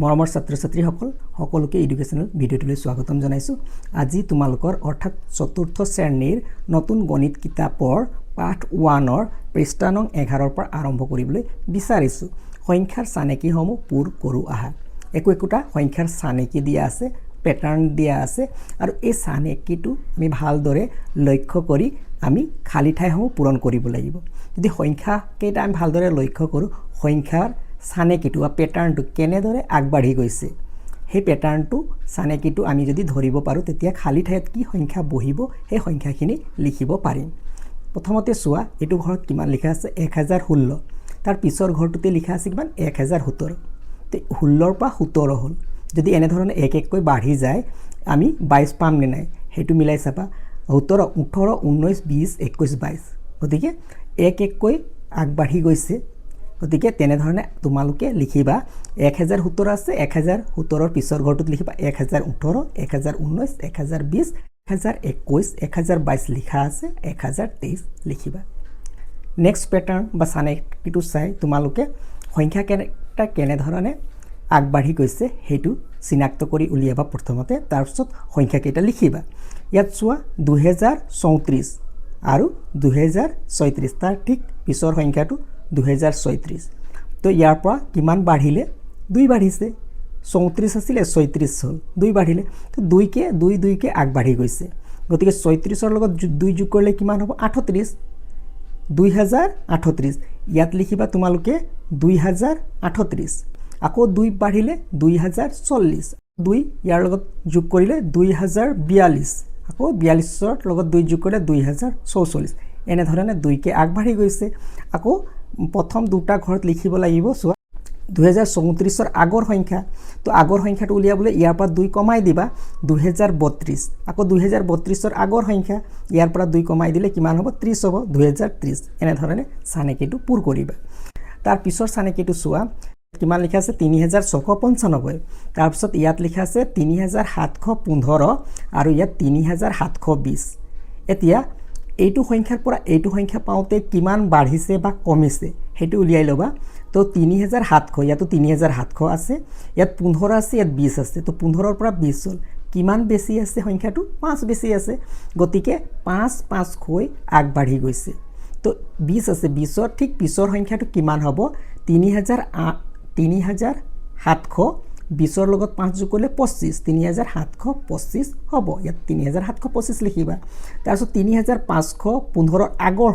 মৰমৰ ছাত্ৰ-ছাত্ৰীসকল সকলোকে এডুকেশ্যনেল ভিডিঅ'টোলৈ স্বাগতম জনাইছোঁ। আজি তোমালোকৰ অৰ্থাৎ চতুৰ্থ শ্ৰেণীৰ নতুন গণিত কিতাপৰ পাঠ 1ৰ পৃষ্ঠা নং 11ৰ পৰা আৰম্ভ কৰিবলৈ বিচাৰিছোঁ। সংখ্যাৰ চানেকিসমূহ পূৰ কৰোঁ আহা। একোটা সংখ্যাৰ চানেকি দিয়া আছে, পেটাৰ্ণ দিয়া আছে আৰু এই চানেকিটো আমি ভালদৰে লক্ষ্য কৰি আমি খালী ঠাইসমূহ পূৰণ কৰিব লাগিব। যদি সংখ্যা কেইটা আমি ভালদৰে লক্ষ্য কৰোঁ, সংখ্যাৰ চানেকিটো বা পেটাৰ্ণটো কেনেদৰে আগবাঢ়ি গৈছে সেই পেটাৰ্ণটো চানেকিটো আমি যদি ধৰিব পাৰোঁ তেতিয়া খালী ঠাইত কি সংখ্যা বহিব সেই সংখ্যাখিনি লিখিব পাৰিম। প্ৰথমতে চোৱা, এইটো ঘৰত কিমান লিখা আছে 1016, তাৰ পিছৰ ঘৰটোতে লিখা আছে কিমান 1017। তো 16ৰ পৰা 17 হ'ল। যদি এনেধৰণে এক এককৈ বাঢ়ি যায় আমি 22 পাম নে নাই সেইটো মিলাই চাবা। 17, 18, 19, 20, 21, 22, গতিকে এক এককৈ আগবাঢ়ি গৈছে। গতিকে তেনেধৰণে তোমালোকে লিখিবা 1017 আছে, 1017ৰ পিছৰ ঘৰটোত লিখিবা 1018, 1019, 1020, 1021, 1022 লিখা আছে, 1023 লিখিবা। নেক্সট পেটাৰ্ণ বা চানেকিটো চাই তোমালোকে সংখ্যা কেনেধৰণে আগবাঢ়ি গৈছে সেইটো চিনাক্ত কৰি উলিয়াবা প্ৰথমতে, তাৰপিছত সংখ্যাকেইটা লিখিবা। ইয়াত চোৱা 2034 আৰু 2036, তাৰ ঠিক পিছৰ সংখ্যাটো 2036। তো ইয়াৰ পৰা কিমান বাঢ়িলে? 2 বাঢ়িছে। 34 আছিলে 36 হ'ল, 2 বাঢ়িলে। তো 2কে আগবাঢ়ি গৈছে। গতিকে 36ৰ লগত 2 যোগ কৰিলে কিমান হ'ব? 38, 2038। ইয়াত লিখিবা তোমালোকে 2038। আকৌ 2 বাঢ়িলে 2040, 2 ইয়াৰ লগত যোগ কৰিলে 2042, আকৌ 42ৰ লগত 2 যোগ কৰিলে 2044। এনেধৰণে 2কে আগবাঢ়ি গৈছে। আকৌ প্ৰথম দুটা ঘৰত লিখিব লাগিব। চোৱা 2034ৰ আগৰ সংখ্যা, তো আগৰ সংখ্যাটো উলিয়াবলৈ ইয়াৰ পৰা 2 কমাই দিবা 2032। আকৌ 2032ৰ আগৰ সংখ্যা, ইয়াৰ পৰা 2 কমাই দিলে কিমান হ'ব? 30 হ'ব, 2030। এনেধৰণে চানেকিটো পূৰ কৰিবা। তাৰ পিছৰ চানেকিটো চোৱা কিমান লিখা আছে? 3695। তাৰপিছত ইয়াত লিখা আছে 3715 আৰু ইয়াত 3720। এতিয়া এইটো সংখ্যাৰ পৰা এইটো সংখ্যা পাওঁতে কিমান বাঢ়িছে বা কমিছে সেইটো উলিয়াই ল'বা। তো 3700, ইয়াতো 3700 আছে, ইয়াত 15 আছে, ইয়াত 20 আছে। তো 15ৰ পৰা 20 হ'ল। কিমান বেছি আছে সংখ্যাটো? 5 বেছি আছে। গতিকে 5কৈ আগবাঢ়ি গৈছে। তো 20 আছে, 20ৰ ঠিক পিছৰ সংখ্যাটো কিমান হ'ব? 3700, 20ৰ লগত 5 যোগ কৰিলে 25, 3725 হ'ব। ইয়াত 3725 লিখিবা। তাৰপিছত 3515ৰ আগৰ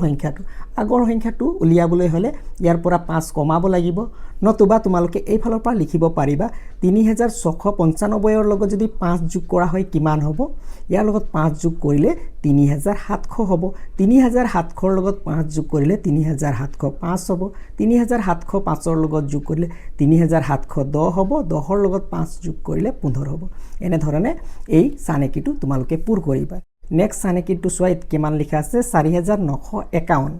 সংখ্যাটো উলিয়াবলৈ হ'লে ইয়াৰ পৰা 5 কমাব লাগিব, নতুবা তোমালোকে এইফালৰ পৰা লিখিব পাৰিবা 3695ৰ লগত যদি 5 যোগ কৰা হয় কিমান হ'ব? ইয়াৰ লগত 5 যোগ কৰিলে 3700 হ'ব। 3700ৰ লগত 5 যোগ কৰিলে 3705 হ'ব। 3705ৰ লগত যোগ কৰিলে 3710 হ'ব। 10ৰ লগত 5 যোগ কৰিলে 15 হ'ব। এনেধৰণে এই চানেকিটো তোমালোকে পূৰ কৰিবা। নেক্সট চানেকিটো চোৱা, ইয়াত কিমান লিখা আছে? 4951।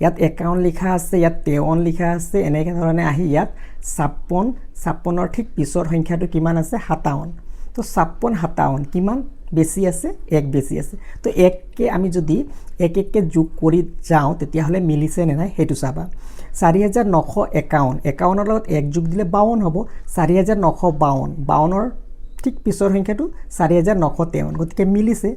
ইয়াত 51 লিখা আছে, ইয়াত 53 লিখা আছে। এনেকৈ ধৰণে আহি ইয়াত 56ৰ ঠিক পিছৰ সংখ্যাটো কিমান আছে? 57। তো 56, 57 কিমান বেছি আছে? 1 বেছি আছে। তো 1কে আমি যদি এককে যোগ কৰি যাওঁ তেতিয়াহ'লে মিলিছে নে নাই সেইটো চাবা। 4951, 51ৰ লগত 1 যোগ দিলে 52 হ'ব। 4952, 52ৰ ঠিক পিছৰ সংখ্যাটো 4953। গতিকে মিলিছে।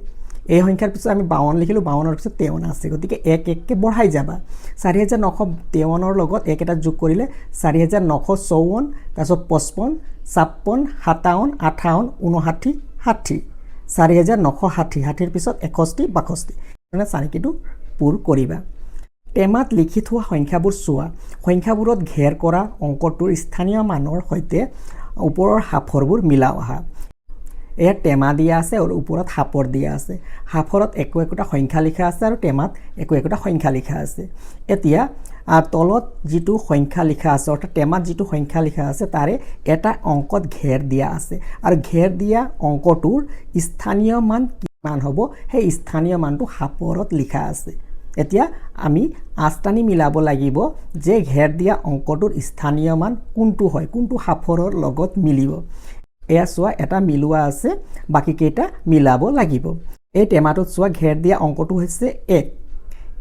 এই সংখ্যাৰ পিছত আমি 52 লিখিলোঁ, 52ৰ পিছত 53 আছে। গতিকে 1কে বঢ়াই যাবা। 4953ৰ লগত 1 এটা যোগ কৰিলে 4954, তাৰপিছত 55, 56, 57, 58, 59, 60, 4960, 60ৰ পিছত 61, 62। মানে চানেকিটো পূৰ কৰিবা। টেমাত লিখি থোৱা সংখ্যাবোৰ চোৱা। সংখ্যাবোৰত ঘেৰ কৰা অংকটোৰ স্থানীয় মানৰ সৈতে ওপৰৰ সাফৰবোৰ মিলাও আহা। এয়া টেমা দিয়া আছে আৰু ওপৰত সাফৰ দিয়া আছে। সাফৰত একোটা সংখ্যা লিখা আছে আৰু টেমাত একোটা সংখ্যা লিখা আছে। এতিয়া তলত যিটো সংখ্যা লিখা আছে, অৰ্থাৎ টেমাত যিটো সংখ্যা লিখা আছে তাৰে এটা অংকত ঘেৰ দিয়া আছে আৰু ঘেৰ দিয়া অংকটোৰ স্থানীয় মান কিমান হ'ব সেই স্থানীয় মানটো সাফৰত লিখা আছে। এতিয়া আমি আঁচটানি মিলাব লাগিব যে ঘেৰ দিয়া অংকটোৰ স্থানীয় মান কোনটো হয়, কোনটো সাফৰৰ লগত মিলিব। এয়া চোৱা, এটা মিলোৱা আছে, বাকীকেইটা মিলাব লাগিব। এই টেমাটোত চোৱা ঘেৰ দিয়া অংকটো হৈছে 1।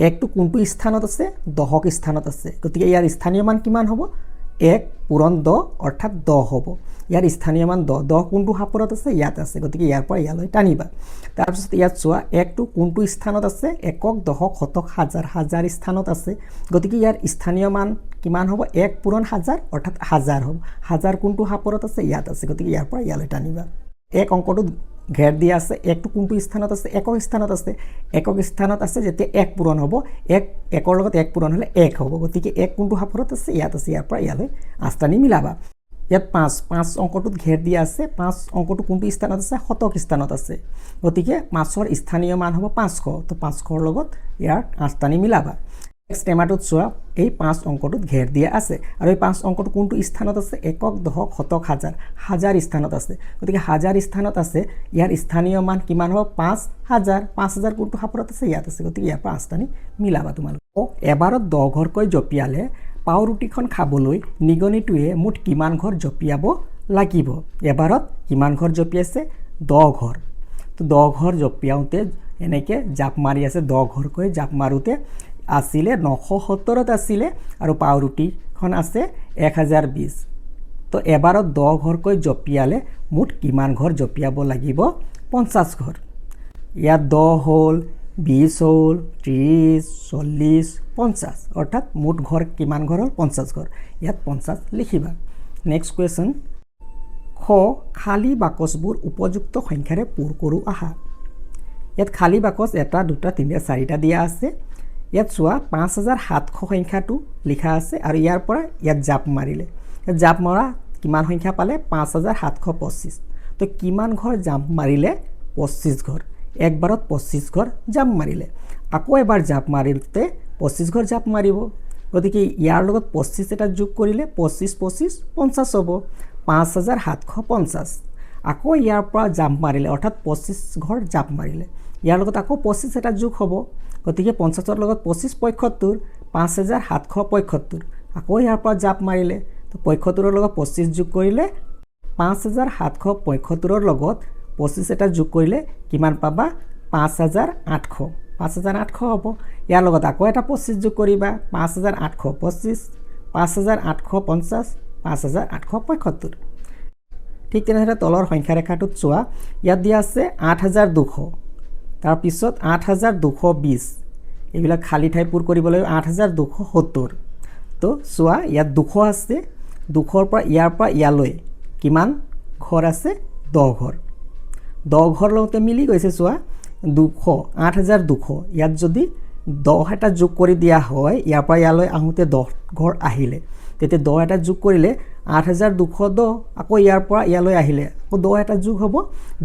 1টো কোনটো স্থানত আছে? দশক স্থানত আছে। গতিকে ইয়াৰ স্থানীয় মান কিমান হ'ব? 1 পূৰণ 10 অৰ্থাৎ 10 হ'ব ইয়াৰ স্থানীয় মান 10 10 কোনটো হাপৰত আছে ইয়াত আছে গতিকে ইয়াৰ পৰা ইয়ালৈ টানিবা তাৰপিছত ইয়াত চোৱা 1 টো কোনটো স্থানত আছে একক দশক শতক হাজাৰ হাজাৰ স্থানত আছে গতিকে ইয়াৰ স্থানীয় মান কিমান হ'ব 1 পূৰণ হাজাৰ অৰ্থাৎ হাজাৰ হ'ব হাজাৰ কোনটো হাপৰত আছে ইয়াত আছে গতিকে ইয়াৰ পৰা ইয়ালৈ টানিবা 1 অংকটো ঘেৰ দিয়া আছে 1 টো কোনটো স্থানত আছে একক স্থানত আছে যেতিয়া 1 পূৰণ হ'ব 1 একৰ লগত 1 পূৰণ হ'লে 1 হ'ব গতিকে 1 কোনটো হাপৰত আছে ইয়াত আছে ইয়াৰ পৰা ইয়ালৈ আস্তানি মিলাবা ইয়াত 5 অংকটোত ঘেৰ দিয়া আছে 5 অংকটো কোনটো স্থানত আছে শতক স্থানত আছে গতিকে 5ৰ স্থানীয় মান হ'ব 500 তো 500ৰ লগত ইয়াৰ আস্তানি মিলাবা নেক্সট টেমাটোত চোৱা এই 5 অংকটোত ঘেৰ দিয়া আছে আৰু এই 5 অংকটো কোনটো স্থানত আছে একক দশক শতক হাজাৰ হাজাৰ স্থানত আছে গতিকে হাজাৰ স্থানত আছে ইয়াৰ স্থানীয় মান কিমান হ'ব 5000 কোনটো হাপৰত আছে ইয়াত আছে গতিকে ইয়াৰ পৰা আস্তানি মিলাবা তোমালোক এবাৰত 10 ঘৰকৈ জপিয়ালে পাউৰুটিখন খাবলৈ নিগনিটোৱে মুঠ কিমান ঘৰ জপিয়াব লাগিব এবাৰত কিমান ঘৰ জপিয়াইছে 10 ঘৰ তো 10 ঘৰ জপিয়াওঁতে এনেকৈ জাপ মাৰি আছে 10 ঘৰকৈ জাপ মাৰোঁতে আছিলে 970ত আছিলে আৰু পাউৰুটিখন আছে 1020 তো এবাৰত 10 ঘৰকৈ জপিয়ালে মুঠ কিমান ঘৰ জপিয়াব লাগিব 50 ঘৰ ইয়াত 10 হ'ল 20 হ'ল 30 40 50 অৰ্থাৎ মুঠ ঘৰ কিমান ঘৰ হ'ল 50 ঘৰ ইয়াত 50 লিখিবা নেক্সট কুৱেশ্যন খ খালী বাকচবোৰ উপযুক্ত সংখ্যাৰে পূৰ কৰোঁ আহা ইয়াত খালী বাকচ 1 2 3 4টা দিয়া আছে ইয়াত চোৱা 5700 সংখ্যাটো লিখা আছে আৰু ইয়াৰ পৰা ইয়াত জাপ মাৰিলে জাপ মৰা কিমান সংখ্যা পালে 5725 তো কিমান ঘৰ জাপ মাৰিলে 25 ঘৰ একবাৰত 25 ঘৰ জাপ মাৰিলে আকৌ এবাৰ জাপ মাৰিতে 25 ঘৰ জাপ মাৰিব গতিকে ইয়াৰ লগত 25 এটা যোগ কৰিলে 25 25 50 হ'ব 5750 আকৌ ইয়াৰ পৰা জাপ মাৰিলে অৰ্থাৎ 25 ঘৰ জাপ মাৰিলে ইয়াৰ লগত আকৌ 25 এটা যোগ হ'ব গতিকে 50ৰ লগত 25 75 5775 আকৌ ইয়াৰ পৰা জাপ মাৰিলে তো 75ৰ লগত 25 যোগ কৰিলে 5775ৰ লগত 25 এটা যোগ কৰিলে কিমান পাবা 5800 হ'ব ইয়াৰ লগত আকৌ এটা 25 যোগ কৰিবা 5825 5850 5875 ঠিক তেনেদৰে তলৰ সংখ্যা ৰেখাটোত চোৱা ইয়াত দিয়া আছে 8200 তাৰপিছত 8220 এইবিলাক খালী ঠাই পূৰ কৰিবলৈ 8270 তো চোৱা ইয়াত 200 আছে 200ৰ পৰা ইয়াৰ পৰা ইয়ালৈ কিমান ঘৰ আছে 10 ঘৰ 10 ঘৰ লগতে মিলি গৈছে চোৱা 200 8200 ইয়াত যদি 10 এটা যোগ কৰি দিয়া হয় ইয়াৰ পৰা ইয়ালৈ আহোঁতে 10 ঘৰ আহিলে তেতিয়া 10 এটা যোগ কৰিলে 8210 আকৌ ইয়াৰ পৰা ইয়ালৈ আহিলে আকৌ 10 এটা যোগ হ'ব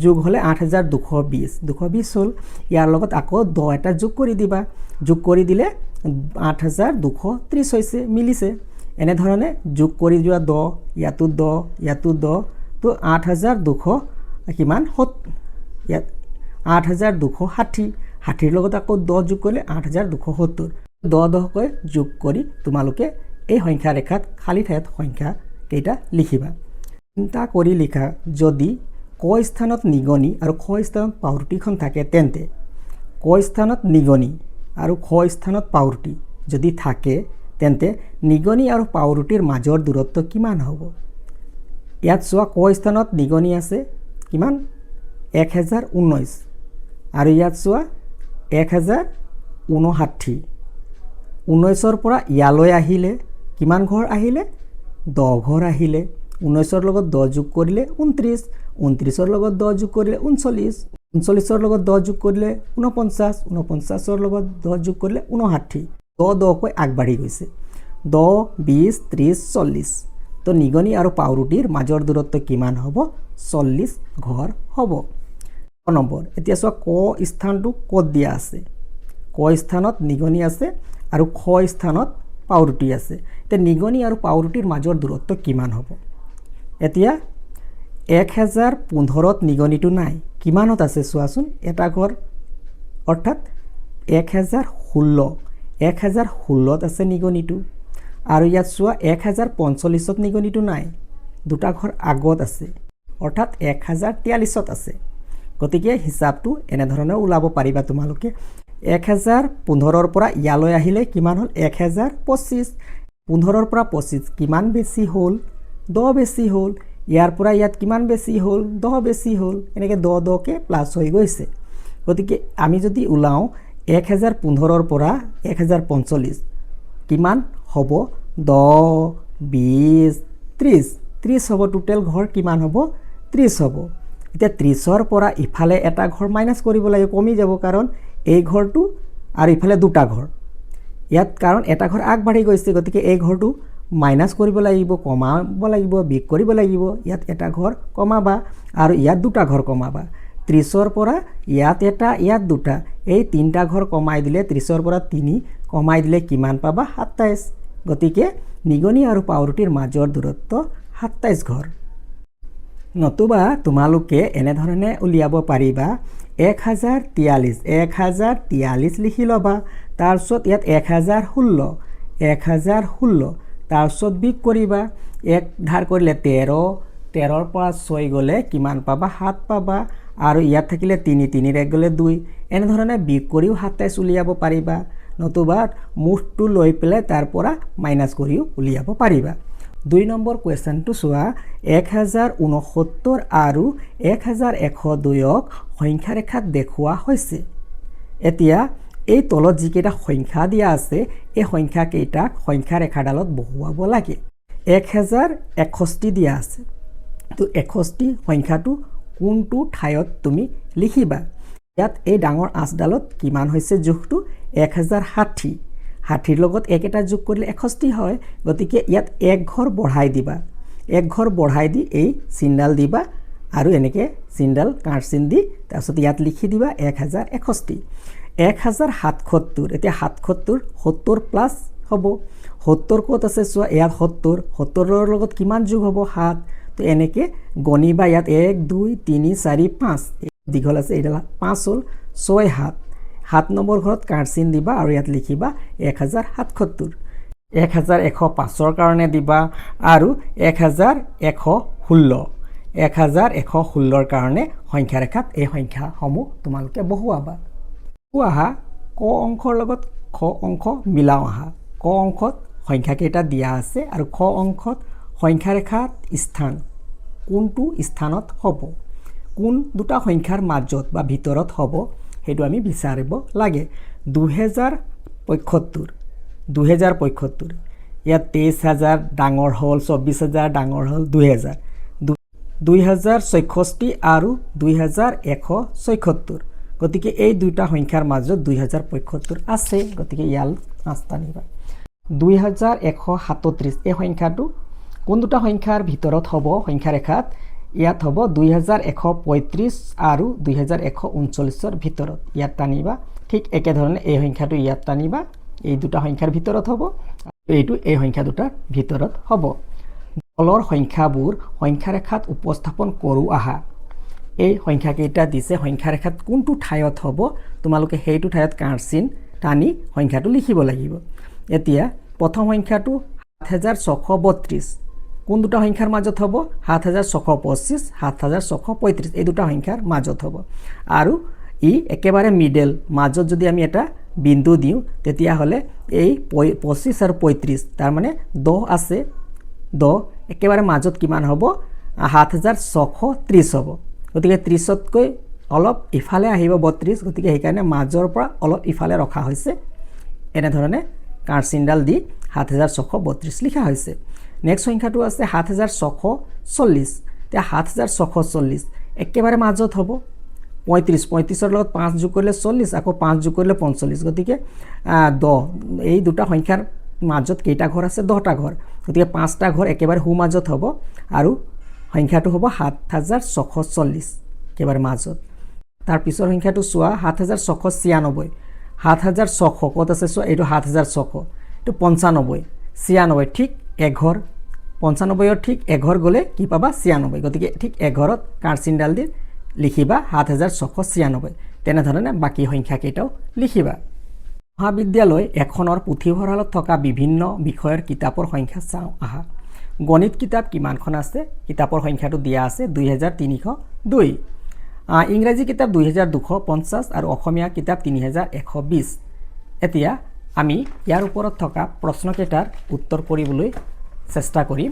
যোগ হ'লে 8220 220 হ'ল ইয়াৰ লগত আকৌ 10 এটা যোগ কৰি দিবা যোগ কৰি দিলে 8230 হৈছে মিলিছে এনেধৰণে যোগ কৰি যোৱা 10 ইয়াতো 10 তো 8200 কিমান ইয়াত 8260 60ৰ লগত আকৌ 10 যোগ কৰিলে 8270 10কৈ যোগ কৰি তোমালোকে এই সংখ্যা ৰেখাত খালী ঠাইত সংখ্যা কেইটা লিখিবা চিন্তা কৰি লিখা যদি ক স্থানত নিগনি আৰু খ স্থানত পাউৰুটিখন থাকে তেন্তে ক স্থানত নিগনি আৰু খ স্থানত পাউৰুটি যদি থাকে তেন্তে নিগনি আৰু পাউৰুটিৰ মাজৰ দূৰত্ব কিমান হ'ব ইয়াত চোৱা ক স্থানত নিগনি আছে কিমান 1019 আৰু ইয়াত চোৱা 1059 19ৰ পৰা ইয়ালৈ আহিলে কিমান ঘৰ আহিলে 10 ঘৰ আহিলে 19ৰ লগত 10 যোগ কৰিলে 29 29ৰ লগত 10 যোগ কৰিলে 39 39ৰ লগত 10 যোগ কৰিলে 49 49ৰ লগত 10 যোগ কৰিলে 59 10কৈ আগবাঢ়ি গৈছে 10 20 30 40 তো নিগনি আৰু পাউৰুটিৰ মাজৰ দূৰত্ব কিমান হ'ব 40 ঘৰ হ'ব নম্বৰ এতিয়া চোৱা ক স্থানটো ক'ত দিয়া আছে ক স্থানত নিগনি আছে আৰু খ স্থানত পাউৰুটি আছে এতিয়া নিগনি আৰু পাউৰুটিৰ মাজৰ দূৰত্ব কিমান হ'ব এতিয়া 1015ত নিগনিটো নাই কিমানত আছে চোৱাচোন এটা ঘৰ অৰ্থাৎ 1016ত আছে নিগনিটো আৰু ইয়াত চোৱা 1045ত নিগনিটো নাই দুটা ঘৰ আগত আছে অৰ্থাৎ 1043ত আছে গতিকে হিচাপটো এনেধৰণে ওলাব পাৰিবা তোমালোকে 1015ৰ পৰা ইয়ালৈ আহিলে কিমান হ'ল 1025 15ৰ পৰা 25 কিমান বেছি হ'ল 10 বেছি হ'ল ইয়াৰ পৰা ইয়াত কিমান বেছি হ'ল 10 বেছি হ'ল এনেকৈ 10 কে প্লাছ হৈ গৈছে গতিকে আমি যদি উলাও 1015ৰ পৰা 1045 কিমান হ'ব 10 20 30 30 হ'ব টোটেল ঘৰ কিমান হ'ব 30 হ'ব এতিয়া 30ৰ পৰা ইফালে এটা ঘৰ মাইনাস কৰিব লাগিব কমি যাব কাৰণ এই ঘৰটো আৰু ইফালে দুটা ঘৰ ইয়াত কাৰণ এটা ঘৰ আগবাঢ়ি গৈছে গতিকে এই ঘৰটো মাইনাস কৰিব লাগিব কমাব লাগিব বিক কৰিব লাগিব ইয়াত এটা ঘৰ কমাবা আৰু ইয়াত দুটা ঘৰ কমাবা 30ৰ পৰা ইয়াত এটা ইয়াত দুটা এই তিনটা ঘৰ কমাই দিলে 30ৰ পৰা 3 কমাই দিলে কিমান পাবা 27 গতিকে নিগনি আৰু পাউৰুটিৰ মাজৰ দূৰত্ব 27 ঘৰ নতুবা তোমালোকে এনে ধৰণে উলিয়াব পাৰিবা 1043 লিখি লবা তাৰপিছত ইয়াত 1016 তাৰপিছত বিক কৰিবা এক ধাৰ কৰিলে 13ৰ পৰা 6 গ'লে কিমান পাবা 7 পাবা আৰু ইয়াত থাকিলে 3 এক গ'লে 2 এনে ধৰণে বিক কৰিও 27 উলিয়াব পাৰিবা নতুবা মুঠটো লৈ পেলাই তাৰ পৰা মাইনাস কৰিও উলিয়াব পাৰিবা 2 নম্বৰ কোৱেশ্চনটো চোৱা 1069 আৰু 1102ক সংখ্যা ৰেখাত দেখুওৱা হৈছে এতিয়া এই তলত যিকেইটা সংখ্যা দিয়া আছে এই সংখ্যা কেইটাক সংখ্যা ৰেখাডালত বহুৱাব লাগে 1061 দিয়া আছে তো 61 সংখ্যাটো কোনটো ঠাইত তুমি লিখিবা ইয়াত এই ডাঙৰ আঁচডালত কিমান হৈছে জোখটো 1060 60ৰ লগত এক এটা যোগ কৰিলে 61 হয় গতিকে ইয়াত এক ঘৰ বঢ়াই দিবা এক ঘৰ বঢ়াই দি এই চিনডাল দিবা আৰু এনেকৈ চিনডাল কাঁড় চিন দি তাৰপিছত ইয়াত লিখি দিবা 1061 1077 এতিয়া 70 প্লাছ হ'ব 70 ক'ত আছে চোৱা ইয়াত 70ৰ লগত কিমান যোগ হ'ব 7 তো এনেকৈ গণিবা ইয়াত 1 2 3 4 5 দীঘল আছে এইডাল 5 হ'ল 6 7 নম্বৰ ঘৰত কাঁড় চিন দিবা আৰু ইয়াত লিখিবা 1077 1105ৰ কাৰণে দিবা আৰু 1116ৰ কাৰণে সংখ্যা ৰেখাত এই সংখ্যাসমূহ তোমালোকে বহুৱাবা আহা ক অংশৰ লগত খ অংশ মিলাও আহা ক অংশত সংখ্যা কেইটা দিয়া আছে আৰু খ অংশত সংখ্যা ৰেখাত স্থান কোনটো স্থানত হ'ব কোন দুটা সংখ্যাৰ মাজত বা ভিতৰত হ'ব সেইটো আমি বিচাৰিব লাগে 2075 ইয়াত 23000 ডাঙৰ হ'ল 24000 ডাঙৰ হ'ল 2000 2064 আৰু 2176 গতিকে এই দুটা সংখ্যাৰ মাজত 2075 আছে গতিকে ইয়াল আস্তা নিবা 2137 এই সংখ্যাটো কোন দুটা সংখ্যাৰ ভিতৰত হ'ব সংখ্যা ৰেখাত ইয়াত হ'ব 2135 আৰু 2139ৰ ভিতৰত ইয়াত টানিবা ঠিক একে ধৰণে এই সংখ্যাটো ইয়াত টানিবা এই দুটা সংখ্যাৰ ভিতৰত হ'ব এইটো এই সংখ্যা দুটাৰ ভিতৰত হ'ব তলৰ সংখ্যাবোৰ সংখ্যা ৰেখাত উপস্থাপন কৰোঁ আহা এই সংখ্যা কেইটা দিছে সংখ্যা ৰেখাত কোনটো ঠাইত হ'ব তোমালোকে সেইটো ঠাইত কাঁড় চিন টানি সংখ্যাটো লিখিব লাগিব এতিয়া প্ৰথম সংখ্যাটো 7632 কোন দুটা সংখ্যাৰ মাজত হ'ব 7625 7635 এই দুটা সংখ্যাৰ মাজত হ'ব আৰু ই একেবাৰে মিডল মাজত যদি আমি এটা বিন্দু দিওঁ তেতিয়া হলে এই 25 আৰু 35 তাৰ মানে 10 আছে 10 একেবাৰে মাজত কিমান হ'ব 7630 হ'ব গতিকে 30তকৈ অলপ ইফালে আহিব 32 গতিকে সেইকাৰণে মাজৰ পৰা অলপ ইফালে ৰখা হৈছে এনে ধৰণে কাঁড় চিনডাল দি 7632 লিখা হৈছে নেক্সট সংখ্যাটো আছে 7640 তে 7640 একেবাৰে মাজত হ'ব 35ৰ লগত 5 যোগ কৰিলে 40 আকৌ 5 যোগ কৰিলে 45 গতিকে 10 এই দুটা সংখ্যাৰ মাজত কেইটা ঘৰ আছে 10টা ঘৰ গতিকে 5টা ঘৰ একেবাৰে হু মাজত হ'ব আৰু সংখ্যাটো হ'ব 7640 একেবাৰে মাজত তাৰ পিছৰ সংখ্যাটো চোৱা 7696 7600 ক'ত আছে চোৱা এইটো 7600 এইটো 95 96 ঠিক এঘৰ 95ৰ ঠিক এঘৰ গ'লে কি পাবা 96 গতিকে ঠিক এঘৰত কাঁড় চিনডাল দি লিখিবা 7696 তেনেধৰণে বাকী সংখ্যা কেইটাও লিখিবা মহাবিদ্যালয় এখনৰ পুথিভঁৰালত থকা বিভিন্ন বিষয়ৰ কিতাপৰ সংখ্যা চাওঁ আহা গণিত কিতাপ কিমানখন আছে কিতাপৰ সংখ্যাটো দিয়া আছে 2302 ইংৰাজী কিতাপ 2250 আৰু অসমীয়া কিতাপ 3120 এতিয়া আমি ইয়াৰ ওপৰত থকা প্ৰশ্নকেইটাৰ উত্তৰ কৰিবলৈ চেষ্টা কৰিম।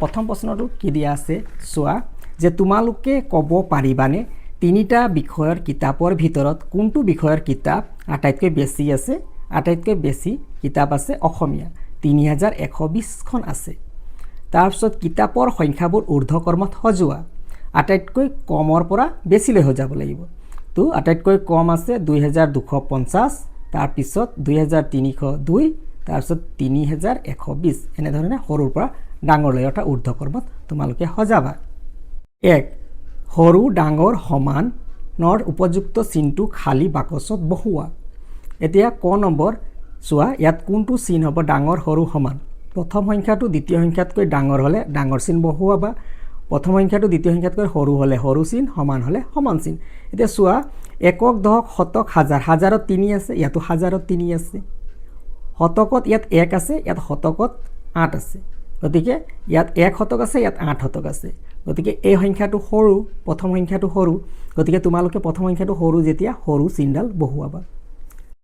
প্ৰথম প্ৰশ্নটো কি দিয়া আছে চোৱা, যে তোমালোকে ক'ব পাৰিবানে তিনিটা বিষয়ৰ কিতাপৰ ভিতৰত কোনটো বিষয়ৰ কিতাপ আটাইতকৈ বেছি আছে? আটাইতকৈ বেছি কিতাপ আছে অসমীয়া, 3120খন আছে। তাৰপিছত কিতাপৰ সংখ্যাবোৰ ঊৰ্ধ্বক্ৰমত সজোৱা, আটাইতকৈ কমৰ পৰা বেছিলৈ সজাব লাগিব। তো আটাইতকৈ কম আছে 2250, তাৰপিছত 2302, তাৰপিছত 3120, এনেধৰণে সৰুৰ পৰা ডাঙৰলৈ অৰ্থাৎ ঊৰ্ধ্বক্ৰমত তোমালোকে সজাবা। 1. সৰু ডাঙৰ সমানৰ উপযুক্ত চিনটো খালী বাকচত বহুৱা। এতিয়া ক নম্বৰ চোৱা, ইয়াত কোনটো চিন হ'ব ডাঙৰ সৰু সমান? প্ৰথম সংখ্যাটো দ্বিতীয় সংখ্যাতকৈ ডাঙৰ হ'লে ডাঙৰ চিন বহুৱাবা, প্ৰথম সংখ্যাটো দ্বিতীয় সংখ্যাতকৈ সৰু হ'লে সৰু চিন, সমান হ'লে সমান চিন। এতিয়া চোৱা, একক দশক শতক হাজাৰ, হাজাৰত 3 আছে, ইয়াতো হাজাৰত 3 আছে। শতকত ইয়াত 1 আছে, ইয়াত শতকত 8 আছে। গতিকে ইয়াত 1 শতক আছে, ইয়াত 8 শতক আছে। গতিকে এই সংখ্যাটো সৰু, প্ৰথম সংখ্যাটো সৰু, গতিকে তোমালোকে প্ৰথম সংখ্যাটো সৰু যেতিয়া সৰু চিনডাল বহুৱাবা।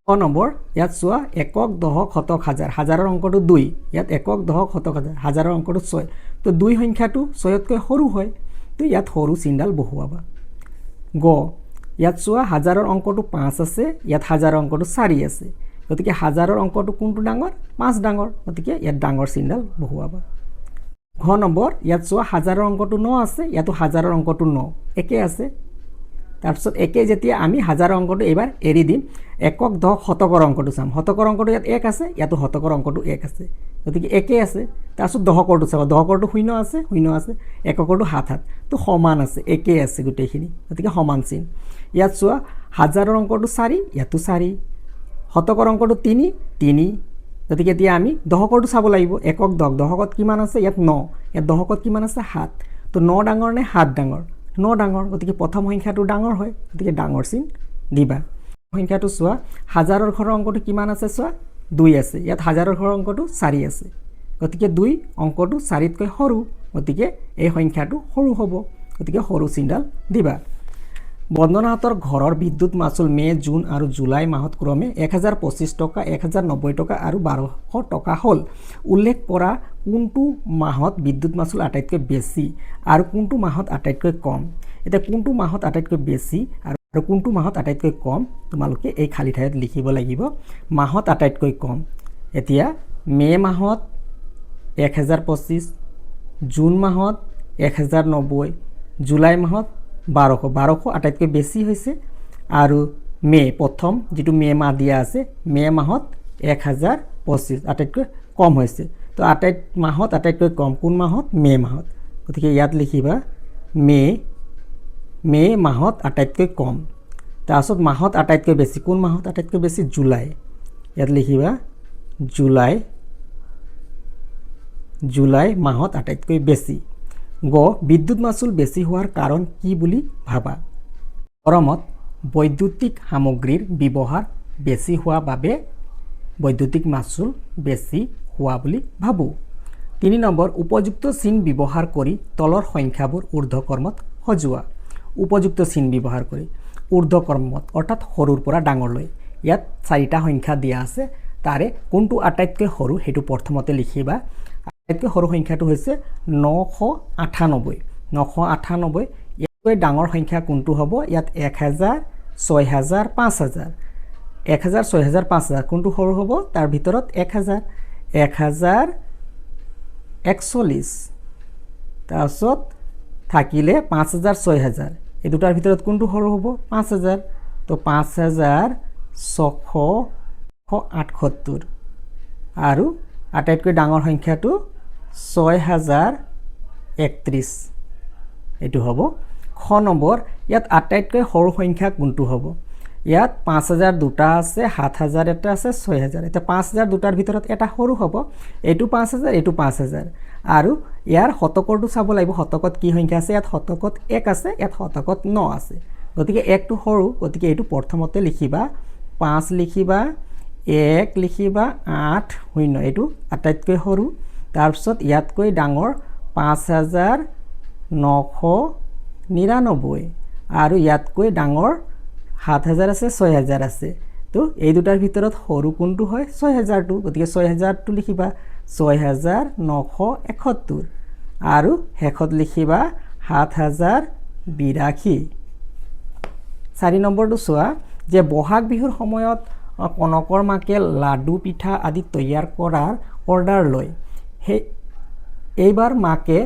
ক নম্বৰ ইয়াত চোৱা, একক দশক শতক হাজাৰ, হাজাৰৰ অংকটো 2, ইয়াত একক দশক শতক হাজাৰ, হাজাৰৰ অংকটো 6। তো 2 সংখ্যাটো 6তকৈ সৰু হয়, তো ইয়াত সৰু চিনডাল বহুৱাবা। গ ইয়াত চোৱা, হাজাৰৰ অংকটো 5 আছে, ইয়াত হাজাৰৰ অংকটো 4 আছে। গতিকে হাজাৰৰ অংকটো কোনটো ডাঙৰ? 5 ডাঙৰ, গতিকে ইয়াত ডাঙৰ চিনডাল বহুৱাবা। ঘ নম্বৰ ইয়াত চোৱা, হাজাৰৰ অংকটো 9 আছে, ইয়াতো হাজাৰৰ অংকটো 9 একে আছে। তাৰপিছত একে যেতিয়া আমি হাজাৰৰ অংকটো এইবাৰ এৰি দিম, একক দশক শতকৰ অংকটো চাম। শতকৰ অংকটো ইয়াত 1 আছে, ইয়াতো শতকৰ অংকটো 1 আছে, গতিকে একে আছে। তাৰপিছত দশকৰটো চাব, দশকৰটো 0 আছে, 0 আছে, এককৰটো 7 তো সমান আছে, একে আছে গোটেইখিনি, গতিকে সমান চিন। ইয়াত চোৱা, হাজাৰৰ অংকটো 4, ইয়াতো 4, শতকৰ অংকটো 3, গতিকে এতিয়া আমি দশকৰটো চাব লাগিব। একক দশক, দশকত কিমান আছে? ইয়াত 9, ইয়াত দশকত কিমান আছে? 7। তো 9 ডাঙৰ নে 7 ডাঙৰ? 9 ডাঙৰ, গতিকে প্ৰথম সংখ্যাটো ডাঙৰ হয়, গতিকে ডাঙৰ চিন দিবা। সংখ্যাটো চোৱা, হাজাৰৰ ঘৰৰ অংকটো কিমান আছে চোৱা, 2 আছে, ইয়াত হাজাৰৰ ঘৰৰ অংকটো 4 আছে, গতিকে 2 অংকটো 4তকৈ সৰু, গতিকে এই সংখ্যাটো সৰু হ'ব, গতিকে সৰু চিনডাল দিবা। বন্দনাহঁতৰ ঘৰৰ বিদ্যুৎ মাচুল মে', জুন আৰু জুলাই মাহত ক্ৰমে 1025 টকা, 1090 টকা আৰু 1200 টকা হ'ল। উল্লেখ কৰা কোনটো মাহত বিদ্যুৎ মাচুল আটাইতকৈ বেছি আৰু কোনটো মাহত আটাইতকৈ কম? এতিয়া কোনটো মাহত আটাইতকৈ বেছি আৰু কোনটো মাহত আটাইতকৈ কম তোমালোকে এই খালী ঠাইত লিখিব লাগিব। মাহত আটাইতকৈ কম, এতিয়া মে' মাহত 1025, জুন মাহত 1090, জুলাই মাহত 1200 আটাইতকৈ বেছি হৈছে, আৰু মে' প্ৰথম যিটো মে' মাহ দিয়া আছে, মে' মাহত 1025 আটাইতকৈ কম হৈছে। তো মাহত আটাইতকৈ কম কোন মাহত? মে' মাহত, গতিকে ইয়াত লিখিবা মে' মাহত আটাইতকৈ কম। তাৰপিছত মাহত আটাইতকৈ বেছি কোন মাহত আটাইতকৈ বেছি? জুলাই, ইয়াত লিখিবা জুলাই মাহত আটাইতকৈ বেছি। গ বিদ্যুৎ মাচুল বেছি হোৱাৰ কাৰণ কি বুলি ভাবা? গৰমত বৈদ্যুতিক সামগ্ৰীৰ ব্যৱহাৰ বেছি হোৱা বাবে বৈদ্যুতিক মাচুল বেছি হোৱা বুলি ভাবোঁ। 3 নম্বৰ উপযুক্ত চিন ব্যৱহাৰ কৰি তলৰ সংখ্যাবোৰ ঊৰ্ধ্বক্ৰমত সজোৱা। উপযুক্ত চিন ব্যৱহাৰ কৰি ঊৰ্ধ্বক্ৰমত অৰ্থাৎ সৰুৰ পৰা ডাঙৰলৈ। ইয়াত 4টা সংখ্যা দিয়া আছে, তাৰে কোনটো আটাইতকৈ সৰু সেইটো প্ৰথমতে লিখিবা। আটাইতকৈ সৰু সংখ্যাটো হৈছে 998। 998 ইয়াতকৈ ডাঙৰ সংখ্যা কোনটো হ'ব? ইয়াত 1000, 6000, 5000। 1000, 6000, 5000 কোনটো সৰু হ'ব? তাৰ ভিতৰত 1000, 1041, তাৰপিছত থাকিলে 5000, 6000, এই দুটাৰ ভিতৰত কোনটো সৰু হ'ব? 5000, তো 5678 আৰু আটাইতকৈ ডাঙৰ সংখ্যাটো 6031, এইটো হ'ব। খ নম্বৰ ইয়াত আটাইতকৈ সৰু সংখ্যা কোনটো হ'ব? ইয়াত 5000 দুটা আছে, 7000 এটা আছে, 6000। এতিয়া 5000 দুটাৰ ভিতৰত এটা সৰু হ'ব, এইটো 5000, এইটো 5000। আৰু ইয়াৰ শতকৰটো চাব লাগিব, শতকত কি সংখ্যা আছে? ইয়াত শতকত 1 আছে, ইয়াত শতকত 9 আছে, গতিকে 1টো সৰু, গতিকে এইটো প্ৰথমতে লিখিবা। 5 লিখিবা, 1 লিখিবা, 8 শূন্য এইটো আটাইতকৈ সৰু। তাৰপিছত ইয়াতকৈ ডাঙৰ 5999 আৰু ইয়াতকৈ ডাঙৰ 7000 আছে, 6000 আছে। তো এই দুটাৰ ভিতৰত সৰু কোনটো হয় 6000টো গতিকে 6000টো লিখিবা 6971 আৰু শেষত লিখিবা 7082 4 নম্বৰটো চোৱা যে বহাগ বিহুৰ সময়ত কনকৰ মাকে লাডু পিঠা আদি তৈয়াৰ কৰাৰ অৰ্ডাৰ লয় সেই এইবাৰ মাকে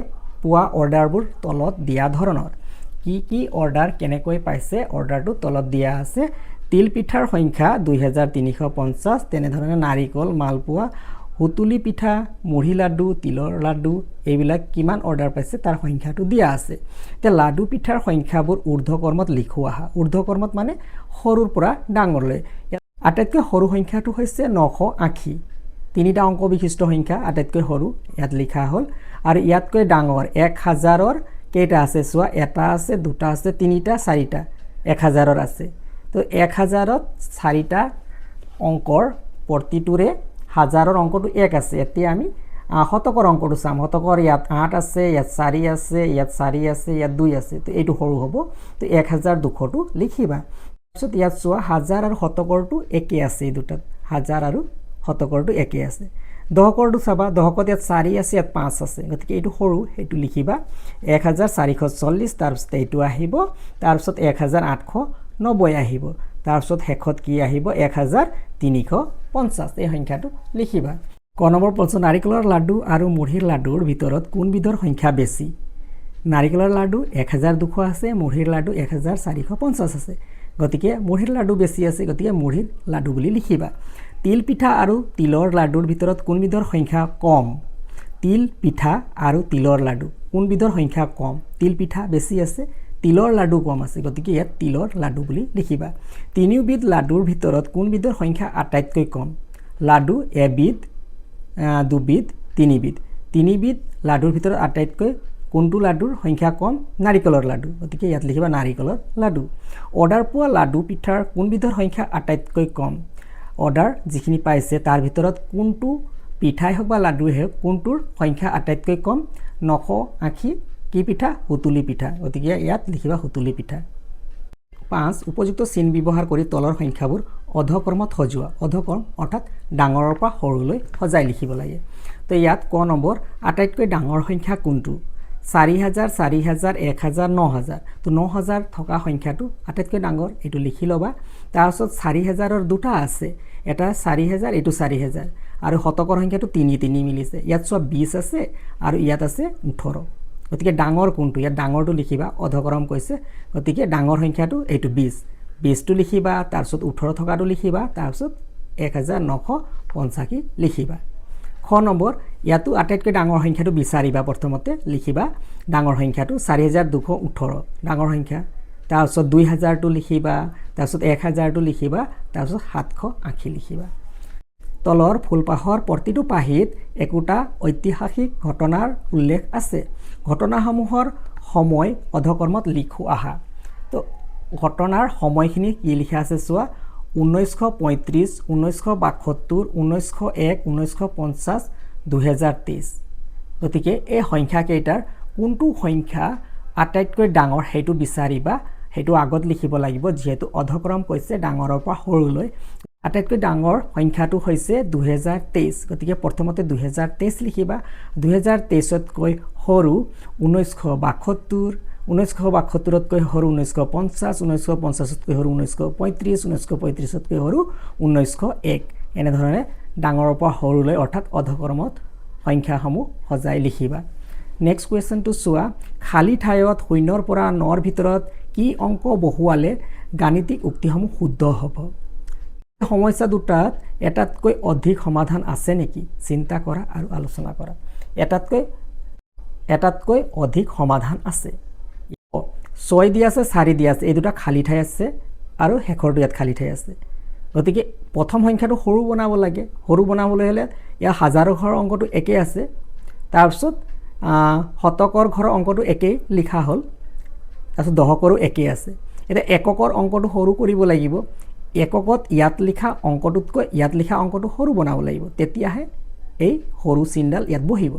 পোৱা অৰ্ডাৰবোৰ তলত দিয়া ধৰণৰ কি অৰ্ডাৰ কেনেকৈ পাইছে অৰ্ডাৰটো তলত দিয়া আছে তিল পিঠাৰ সংখ্যা 2350 তেনেধৰণে নাৰিকল মালপোৱা হুতুলি পিঠা মুড়ি লাডু তিলৰ লাডু এইবিলাক কিমান অৰ্ডাৰ পাইছে তাৰ সংখ্যাটো দিয়া আছে তে লাডু পিঠাৰ সংখ্যাবোৰ ঊৰ্ধ্বকৰ্মত লিখোৱা আহা ঊৰ্ধ্বকৰ্মত মানে সৰুৰ পৰা ডাঙৰলৈ আটাইতকৈ সৰু সংখ্যাটো হৈছে 980 তিনিটা অংক বিশিষ্ট সংখ্যা আটাইতকৈ সৰু ইয়াত লিখা হ'ল আৰু ইয়াতকৈ ডাঙৰ 1000ৰ কেইটা আছে চোৱা এটা আছে দুটা আছে তিনিটা চাৰিটা 1000ৰ আছে তো 1000ত চাৰিটা অংকৰ প্ৰতিটোৰে হাজাৰৰ অংকটো 1 আছে এতিয়া আমি শতকৰ অংকটো চাম শতকৰ ইয়াত 8 আছে ইয়াত 4 আছে ইয়াত 4 আছে ইয়াত 2 আছে তো এইটো সৰু হ'ব তো 1200টো লিখিবা তাৰপিছত ইয়াত চোৱা হাজাৰ আৰু শতকৰটো একে আছে এই দুটাত হাজাৰ আৰু শতকৰটো একে আছে দহকৰটো চাবা দহকত ইয়াত 4 আছে ইয়াত 5 আছে গতিকে এইটো সৰু সেইটো লিখিবা 1440 তাৰপিছত এইটো আহিব তাৰপিছত 1890 আহিব তাৰপিছত শেষত কি আহিব 1350 এই সংখ্যাটো লিখিবা ক নম্বৰ প্ৰশ্ন নাৰিকলৰ লাডু আৰু মুড়িৰ লাডুৰ ভিতৰত কোনবিধৰ সংখ্যা বেছি নাৰিকলৰ লাডু 1200 আছে মুড়িৰ লাডু 1450 আছে গতিকে মুড়িৰ লাডু বেছি আছে গতিকে মুড়িৰ লাডু বুলি লিখিবা তিল পিঠা আৰু তিলৰ লাডুৰ ভিতৰত কোনবিধৰ সংখ্যা কম তিল পিঠা আৰু তিলৰ লাডু কোনবিধৰ সংখ্যা কম তিল পিঠা বেছি আছে তিলৰ লাডু কম আছে গতিকে ইয়াত তিলৰ লাডু বুলি লিখিবা তিনিওবিধ লাডুৰ ভিতৰত কোনবিধৰ সংখ্যা আটাইতকৈ কম লাডু এবিধ দুবিধ তিনিবিধ লাডুৰ ভিতৰত আটাইতকৈ কোনটো লাডুৰ সংখ্যা কম নাৰিকলৰ লাডু গতিকে ইয়াত লিখিবা নাৰিকলৰ লাডু অৰ্ডাৰ পোৱা লাডু পিঠাৰ কোনবিধৰ সংখ্যা আটাইতকৈ কম অৰ্ডাৰ যিখিনি পাইছে তাৰ ভিতৰত কোনটো পিঠাই হওক বা লাডুই হওক কোনটোৰ সংখ্যা আটাইতকৈ কম 980 কি পিঠা হুতুলি পিঠা গতিকে ইয়াত লিখিবা হুতুলি পিঠা 5 উপযুক্ত চিন ব্যৱহাৰ কৰি তলৰ সংখ্যাবোৰ অধক্ৰমত সজোৱা অধক্ৰম অৰ্থাৎ ডাঙৰৰ পৰা সৰুলৈ সজাই লিখিব লাগে তো ইয়াত ক নম্বৰ আটাইতকৈ ডাঙৰ সংখ্যা কোনটো 4000 4000 1000 9000 তো 9000 থকা সংখ্যাটো আটাইতকৈ ডাঙৰ এইটো লিখি ল'বা তাৰপিছত 4000ৰ দুটা আছে এটা 4000 এইটো 4000 আৰু শতকৰ সংখ্যাটো 3 মিলিছে ইয়াত চোৱা 20 আছে আৰু ইয়াত আছে 18 গতিকে ডাঙৰ কোনটো ইয়াত ডাঙৰটো লিখিবা অধক্ৰম কৈছে গতিকে ডাঙৰ সংখ্যাটো এইটো 20টো লিখিবা তাৰপিছত 18 থকাটো লিখিবা তাৰপিছত 1985 লিখিবা খ নম্বৰ ইয়াতো আটাইতকৈ ডাঙৰ সংখ্যাটো বিচাৰিবা প্ৰথমতে লিখিবা ডাঙৰ সংখ্যাটো 4218 ডাঙৰ সংখ্যা তাৰপিছত 2000টো লিখিবা তাৰপিছত 1000টো লিখিবা তাৰপিছত 780 লিখিবা তলৰ ফুলপাহৰ প্ৰতিটো পাহিত একোটা ঐতিহাসিক ঘটনাৰ উল্লেখ আছে ঘটনাসমূহৰ সময় অধকৰ্মত লিখো আহা তো ঘটনাৰ সময়খিনি কি লিখা আছে চোৱা 1935 1972 1901 1950 2023 গতিকে এই সংখ্যা কেইটাৰ কোনটো সংখ্যা আটাইতকৈ ডাঙৰ সেইটো বিচাৰিবা সেইটো আগত লিখিব লাগিব যেহেতু অধক্ৰম কৈছে ডাঙৰৰ পৰা সৰুলৈ আটাইতকৈ ডাঙৰ সংখ্যাটো হৈছে 2023 গতিকে প্ৰথমতে 2023 লিখিবা 2023তকৈ সৰু 1972 1972তকৈ সৰু 1950 1950তকৈ সৰু 1935 1935তকৈ সৰু 1901 এনেধৰণে ডাঙৰৰ পৰা সৰুলৈ অৰ্থাৎ অধক্ৰমত সংখ্যাসমূহ সজাই লিখিবা নেক্সট কুৱেশ্যনটো চোৱা খালী ঠাইত শূন্যৰ পৰা 9ৰ ভিতৰত কি অংক বহুৱালে গাণিতিক উক্তিসমূহ শুদ্ধ হ'ব সমস্যা দুটাত এটাতকৈ অধিক সমাধান আছে নেকি চিন্তা কৰা আৰু আলোচনা কৰা এটাতকৈ অধিক সমাধান আছে 6 দিয়া আছে 4 দিয়া আছে এই দুটা খালী ঠাই আছে আৰু শেষৰটো ইয়াত খালী ঠাই আছে গতিকে প্ৰথম সংখ্যাটো সৰু বনাব লাগে সৰু বনাবলৈ হ'লে ইয়াৰ হাজাৰৰ ঘৰৰ অংকটো একে আছে তাৰপিছত শতকৰ ঘৰৰ অংকটো একেই লিখা হ'ল তাৰপিছত দহকৰো একেই আছে এতিয়া এককৰ অংকটো সৰু কৰিব লাগিব এককত ইয়াত লিখা অংকটোতকৈ ইয়াত লিখা অংকটো সৰু বনাব লাগিব তেতিয়াহে এই সৰু চিনডাল ইয়াত বহিব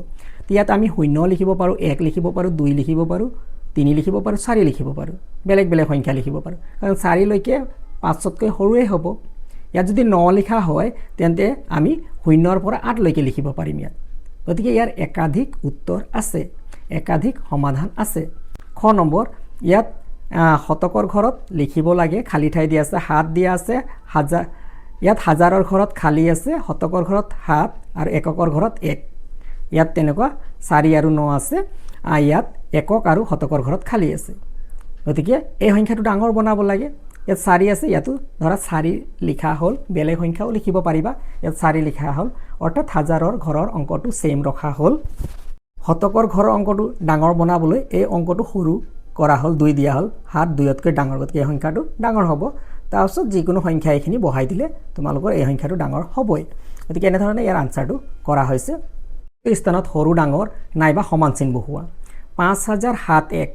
ইয়াত আমি 0 লিখিব পাৰোঁ 1 লিখিব পাৰোঁ 2 লিখিব পাৰোঁ 3 লিখিব পাৰোঁ 4 লিখিব পাৰোঁ বেলেগ বেলেগ সংখ্যা লিখিব পাৰোঁ কাৰণ 4 লৈকে 5তকৈ সৰুৱে হ'ব ইয়াত যদি 9 লিখা হয় তেন্তে আমি 0ৰ পৰা 8 লৈকে লিখিব পাৰিম ইয়াত গতিকে ইয়াৰ একাধিক উত্তৰ আছে একাধিক সমাধান আছে খ নম্বৰ ইয়াত শতকৰ ঘৰত লিখিব লাগে খালি ঠাই দিয়া আছে 7 দিয়া আছে হাজাৰ ইয়াত হাজাৰৰ ঘৰত খালি আছে শতকৰ ঘৰত 7 আৰু এককৰ ঘৰত 1 ইয়াত তেনেকুৱা 4 আৰু 9 আছে ইয়াত একক আৰু শতকৰ ঘৰত খালি আছে গতিকে এই সংখ্যাটো ডাঙৰ বনাব লাগে ইয়াত 4 আছে ইয়াতো ধৰা 4 লিখা হ'ল বেলেগ সংখ্যাও লিখিব পাৰিবা ইয়াত 4 লিখা হ'ল অৰ্থাৎ হাজাৰৰ ঘৰৰ অংকটো সেম ৰখা হ'ল শতকৰ ঘৰৰ অংকটো ডাঙৰ বনাবলৈ এই অংকটো সৰু কৰা হ'ল 2 দিয়া হ'ল 7 2তকৈ ডাঙৰ গতিকে এই সংখ্যাটো ডাঙৰ হ'ব তাৰপিছত যিকোনো সংখ্যা এখিনি বহাই দিলে তোমালোকৰ এই সংখ্যাটো ডাঙৰ হ'বই গতিকে এনেধৰণে ইয়াৰ আনসাৰটো কৰা হৈছে এই স্থানত সৰু ডাঙৰ নাইবা সমান চিন বহুৱা 5071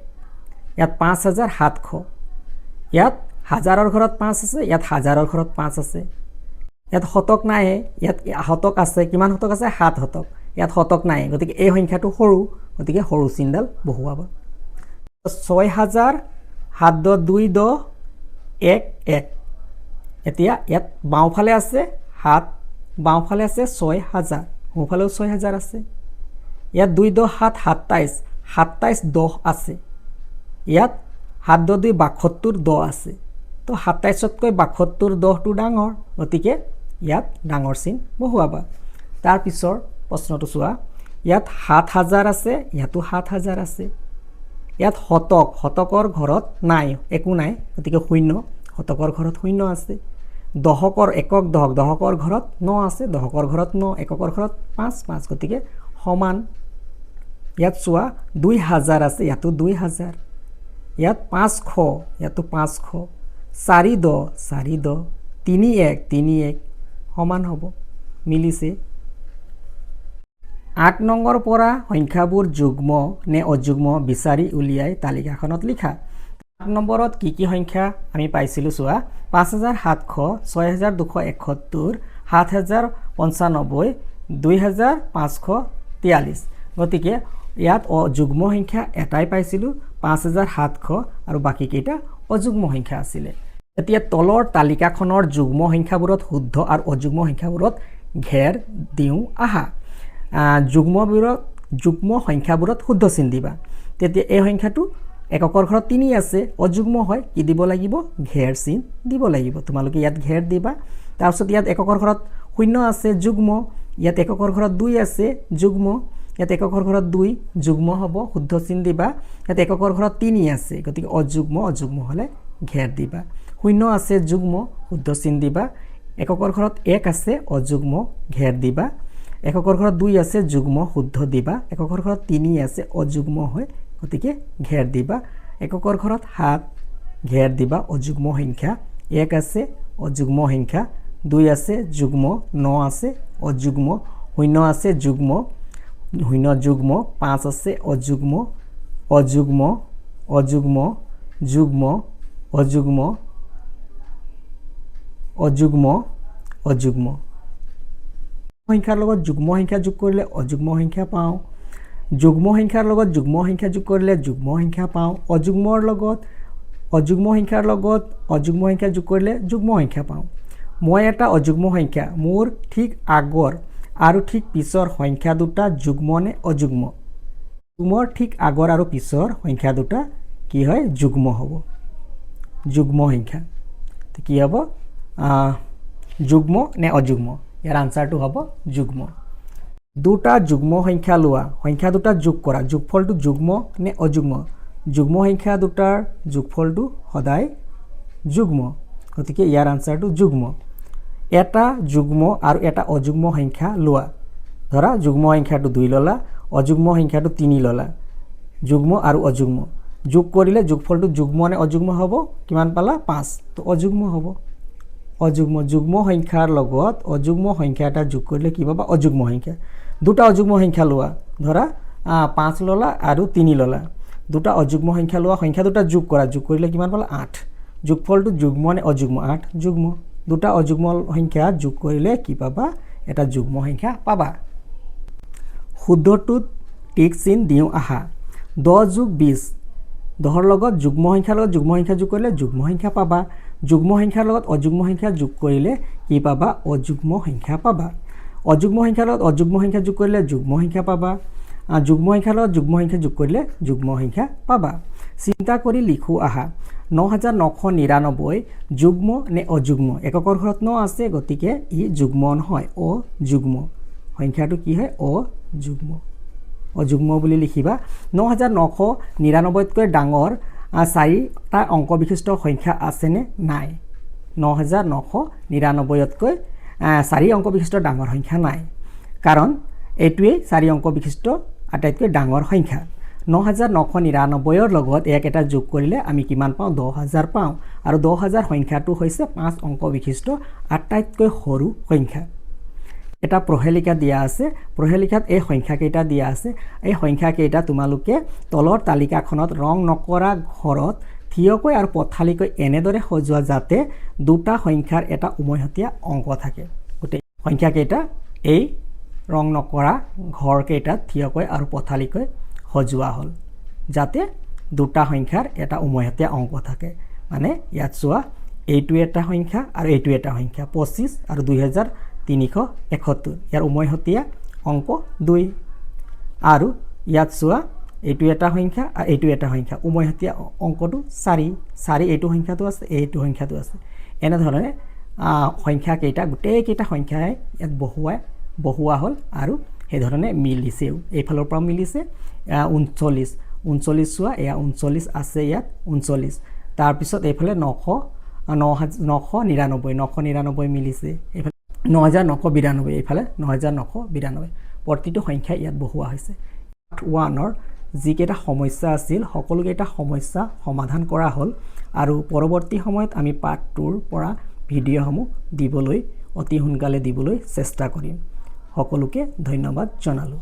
ইয়াত 5700 ইয়াত হাজাৰৰ ঘৰত 5 আছে ইয়াত হাজাৰৰ ঘৰত 5 আছে ইয়াত শতক নাই ইয়াত শতক আছে কিমান শতক আছে 7 শতক ইয়াত শতক নাই গতিকে এই সংখ্যাটো সৰু গতিকে সৰু চিনডাল বহুৱাবা 6000 7 2 10 1 1 এতিয়া ইয়াত বাওঁফালে আছে 7 বাওঁফালে আছে 6000 সোঁফালেও 6000 আছে ইয়াত 2 10 7 27 27 10 আছে ইয়াত 7 2 72 10 আছে তো 27তকৈ 72 10টো ডাঙৰ গতিকে ইয়াত ডাঙৰ চিন বহুৱাবা তাৰ পিছৰ প্ৰশ্নটো চোৱা ইয়াত 7000 আছে ইয়াতো 7000 আছে ইয়াত শতকৰ ঘৰত নাই একো নাই গতিকে 0 শতকৰ ঘৰত 0 আছে দশকৰ একক দশকৰ ঘৰত 9 আছে দশকৰ ঘৰত 9 এককৰ ঘৰত 5 5 গতিকে সমান ইয়াত চোৱা 2000 আছে ইয়াতো 2000 ইয়াত 500 ইয়াতো 500 4 10 3 1 সমান হ'ব মিলিছে 8 নম্বৰ পৰা সংখ্যাবোৰ যুগ্ম নে অযুগ্ম বিচাৰি উলিয়াই তালিকাখনত লিখা 8 নম্বৰত কি সংখ্যা আমি পাইছিলোঁ চোৱা 5700 6271 7095 2543 গতিকে ইয়াত অযুগ্ম সংখ্যা এটাই পাইছিলোঁ 5700 আৰু বাকী কেইটা অযুগ্ম সংখ্যা আছিলে এতিয়া তলৰ তালিকাখনৰ যুগ্ম সংখ্যাবোৰত শুদ্ধ আৰু অযুগ্ম সংখ্যাবোৰত ঘেৰ দিওঁ আহা যুগ্ম সংখ্যাবোৰত শুদ্ধ চিন দিবা তেতিয়া এই সংখ্যাটো এককৰ ঘৰত 3 আছে অযুগ্ম হয় কি দিব লাগিব ঘেৰ চিন দিব লাগিব তোমালোকে ইয়াত ঘেৰ দিবা তাৰপিছত ইয়াত এককৰ ঘৰত 0 আছে যুগ্ম ইয়াত এককৰ ঘৰত 2 আছে যুগ্ম ইয়াত এককৰ ঘৰত 2 যুগ্ম হ'ব শুদ্ধ চিন দিবা ইয়াত এককৰ ঘৰত 3 আছে গতিকে অযুগ্ম হ'লে ঘেৰ দিবা 0 আছে যুগ্ম শুদ্ধ চিন দিবা এককৰ ঘৰত 1 আছে অযুগ্ম ঘেৰ দিবা এককৰ ঘৰত 2 আছে যুগ্ম শুদ্ধ দিবা এককৰ ঘৰত 3 আছে অযুগ্ম হয় গতিকে ঘেৰ দিবা এককৰ ঘৰত 7 ঘেৰ দিবা অযুগ্ম সংখ্যা 1 আছে অযুগ্ম সংখ্যা 2 আছে যুগ্ম 9 আছে অযুগ্ম 0 আছে যুগ্ম 0 যুগ্ম 5 আছে অযুগ্ম যুগ্ম সংখ্যাৰ লগত যুগ্ম সংখ্যা যোগ কৰিলে অযুগ্ম সংখ্যা পাওঁ যুগ্ম সংখ্যাৰ লগত যুগ্ম সংখ্যা যোগ কৰিলে যুগ্ম সংখ্যা পাওঁ অযুগ্মৰ লগত অযুগ্ম সংখ্যাৰ লগত অযুগ্ম সংখ্যা যোগ কৰিলে যুগ্ম সংখ্যা পাওঁ মই এটা অযুগ্ম সংখ্যা মোৰ ঠিক আগৰ আৰু ঠিক পিছৰ সংখ্যা দুটা যুগ্ম নে অযুগ্ম মোৰ ঠিক আগৰ আৰু পিছৰ সংখ্যা দুটা কি হয় যুগ্ম হ'ব যুগ্ম সংখ্যা কি হ'ব যুগ্ম নে অযুগ্ম ইয়াৰ আনসাৰটো হ'ব যুগ্ম দুটা যুগ্ম সংখ্যা লোৱা সংখ্যা দুটা যোগ কৰা যোগফলটো যুগ্ম নে অযুগ্ম যুগ্ম সংখ্যা দুটাৰ যোগফলটো সদায় যুগ্ম গতিকে ইয়াৰ আনসাৰটো যুগ্ম এটা যুগ্ম আৰু এটা অযুগ্ম সংখ্যা লোৱা ধৰা যুগ্ম সংখ্যাটো 2 ললা অযুগ্ম সংখ্যাটো 3 ললা যুগ্ম আৰু অযুগ্ম যোগ কৰিলে যোগফলটো যুগ্ম নে অযুগ্ম হ'ব কিমান পালা 5 তো অযুগ্ম হ'ব অযুগ্ম যুগ্ম সংখ্যাৰ লগত অযুগ্ম সংখ্যা এটা যোগ কৰিলে কি পাবা অযুগ্ম সংখ্যা দুটা অযুগ্ম সংখ্যা লোৱা ধৰা 5 ললা আৰু 3 ললা দুটা অযুগ্ম সংখ্যা লোৱা সংখ্যা দুটা যোগ কৰা যোগ কৰিলে কিমান পালা 8 যোগফলটো যুগ্ম নে অযুগ্ম 8 যুগ্ম দুটা অযুগ্ম সংখ্যা যোগ কৰিলে কি পাবা এটা যুগ্ম সংখ্যা পাবা শুদ্ধটোত টিক চিন দিওঁ আহা 10 + 20 10ৰ লগত যুগ্ম সংখ্যাৰ লগত যুগ্ম সংখ্যা যোগ কৰিলে যুগ্ম সংখ্যা পাবা যুগ্ম সংখ্যাৰ লগত অযুগ্ম সংখ্যা যোগ কৰিলে কি পাবা অযুগ্ম সংখ্যা পাবা অযুগ্ম সংখ্যাৰ লগত অযুগ্ম সংখ্যা যোগ কৰিলে যুগ্ম সংখ্যা পাবা যুগ্ম সংখ্যাৰ লগত যুগ্ম সংখ্যা যোগ কৰিলে যুগ্ম সংখ্যা পাবা চিন্তা কৰি লিখো আহা 9999 যুগ্ম নে অযুগ্ম এককৰ ঘৰত 9 আছে গতিকে ই যুগ্ম নহয় অযুগ্ম সংখ্যাটো কি হয় অযুগ্ম অযুগ্ম বুলি লিখিবা 9999 তকৈ ডাঙৰ 4টা অংক বিশিষ্ট সংখ্যা আছে নে নাই 9999 তকৈ 4 অংক বিশিষ্ট ডাঙৰ সংখ্যা নাই কাৰণ এইটোৱে 4 অংক বিশিষ্ট আটাইতকৈ ডাঙৰ সংখ্যা 9999 ৰ লগত এক এটা যোগ কৰিলে আমি কিমান পাওঁ 10000 পাওঁ আৰু 10000 সংখ্যাটো হৈছে 5 অংক বিশিষ্ট আটাইতকৈ সৰু সংখ্যা এটা প্ৰহেলিকা দিয়া আছে প্ৰহেলিকাত এই সংখ্যা কেইটা দিয়া আছে এই সংখ্যা কেইটা তোমালোকে তলৰ তালিকাখনত ৰং নকৰা ঘৰত থিয়কৈ আৰু পথালিকৈ এনেদৰে সজোৱা যাতে দুটা সংখ্যাৰ এটা উমৈহতীয়া অংক থাকে গোটেই সংখ্যা কেইটা এই ৰং নকৰা ঘৰ কেইটাত থিয়কৈ আৰু পথালিকৈ সজোৱা হ'ল যাতে দুটা সংখ্যাৰ এটা উমৈহতীয়া অংক থাকে মানে ইয়াত চোৱা এইটো এটা সংখ্যা আৰু এইটো এটা সংখ্যা 25 আৰু 2371 ইয়াৰ উমৈহতীয়া অংক 2 আৰু ইয়াত চোৱা এইটো এটা সংখ্যা আৰু এইটো এটা সংখ্যা উমৈহতীয়া অংকটো 4 এইটো সংখ্যাটো আছে এইটো সংখ্যাটো আছে এনে ধৰণে সংখ্যা কেইটা গোটেই কেইটা সংখ্যাই ইয়াত বহুৱা হ'ল আৰু এই ধৰণে মিলিছেও এই ফালৰ পৰা মিলিছে 39 চোৱা এয়া 39 আছে ইয়াত 39 তাৰ পিছত এইফালে 999 মিলিছে এইফালে 9992 এইফালে 9992 প্ৰতিটো সংখ্যা ইয়াত বহুৱা হৈছে পাৰ্ট 1ৰ যিকেইটা সমস্যা আছিল সকলোকেইটা সমস্যা সমাধান কৰা হ'ল আৰু পৰৱৰ্তী সময়ত আমি পাৰ্ট 2ৰ পৰা ভিডিঅ'সমূহ দিবলৈ অতি সোনকালে দিবলৈ চেষ্টা কৰিম সকলোকে ধন্যবাদ জনালোঁ